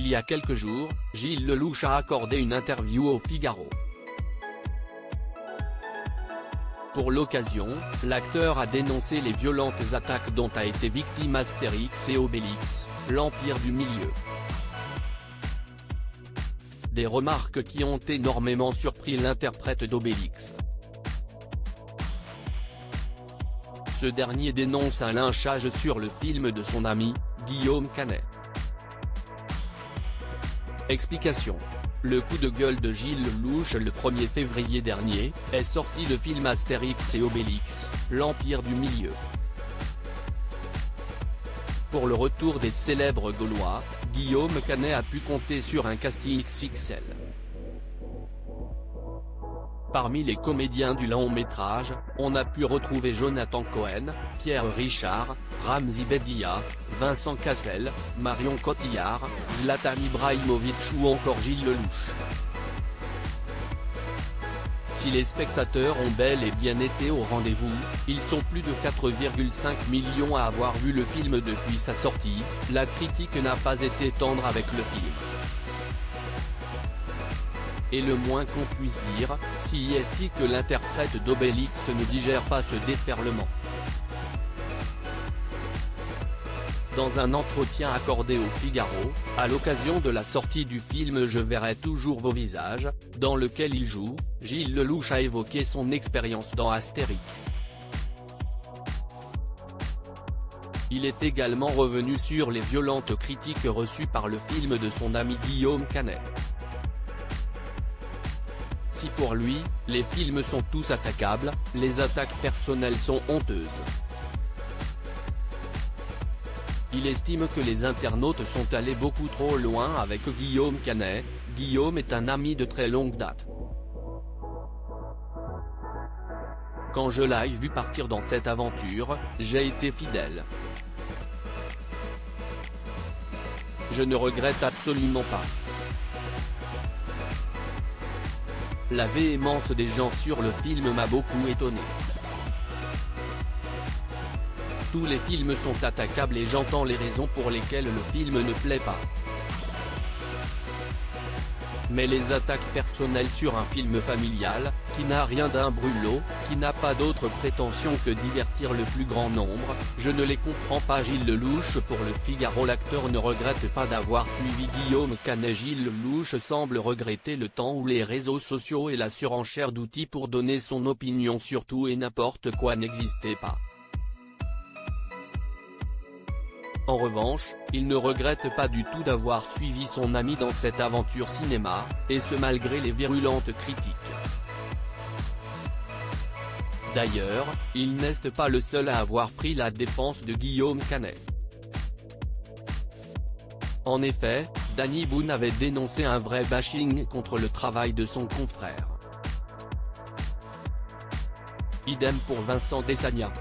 Il y a quelques jours, Gilles Lellouche a accordé une interview au Figaro. Pour l'occasion, l'acteur a dénoncé les violentes attaques dont a été victime Astérix et Obélix, l'Empire du Milieu. Des remarques qui ont énormément surpris l'interprète d'Obélix. Ce dernier dénonce un lynchage sur le film de son ami, Guillaume Canet. Explication. Le coup de gueule de Gilles Lellouche le 1er février dernier, est sorti le film Astérix et Obélix, l'Empire du Milieu. Pour le retour des célèbres Gaulois, Guillaume Canet a pu compter sur un casting XXL. Parmi les comédiens du long-métrage, on a pu retrouver Jonathan Cohen, Pierre Richard, Ramzy Bedia, Vincent Cassel, Marion Cotillard, Zlatan Ibrahimovic ou encore Gilles Lellouche. Si les spectateurs ont bel et bien été au rendez-vous, ils sont plus de 4,5 millions à avoir vu le film depuis sa sortie, la critique n'a pas été tendre avec le film. Et le moins qu'on puisse dire, si est que l'interprète d'Obélix ne digère pas ce déferlement. Dans un entretien accordé au Figaro, à l'occasion de la sortie du film Je verrai toujours vos visages, dans lequel il joue, Gilles Lellouche a évoqué son expérience dans Astérix. Il est également revenu sur les violentes critiques reçues par le film de son ami Guillaume Canet. Si pour lui, les films sont tous attaquables, les attaques personnelles sont honteuses. Il estime que les internautes sont allés beaucoup trop loin avec Guillaume Canet. Guillaume est un ami de très longue date. Quand je l'ai vu partir dans cette aventure, j'ai été fidèle. Je ne regrette absolument pas. La véhémence des gens sur le film m'a beaucoup étonné. Tous les films sont attaquables et j'entends les raisons pour lesquelles le film ne plaît pas. Mais les attaques personnelles sur un film familial, qui n'a rien d'un brûlot, qui n'a pas d'autre prétention que divertir le plus grand nombre, je ne les comprends pas. Gilles Lellouche. Pour le Figaro, l'acteur ne regrette pas d'avoir suivi Guillaume Canet. Gilles Lellouche semble regretter le temps où les réseaux sociaux et la surenchère d'outils pour donner son opinion sur tout et n'importe quoi n'existaient pas. En revanche, il ne regrette pas du tout d'avoir suivi son ami dans cette aventure cinéma, et ce malgré les virulentes critiques. D'ailleurs, il n'est pas le seul à avoir pris la défense de Guillaume Canet. En effet, Danny Boone avait dénoncé un vrai bashing contre le travail de son confrère. Idem pour Vincent Desagna.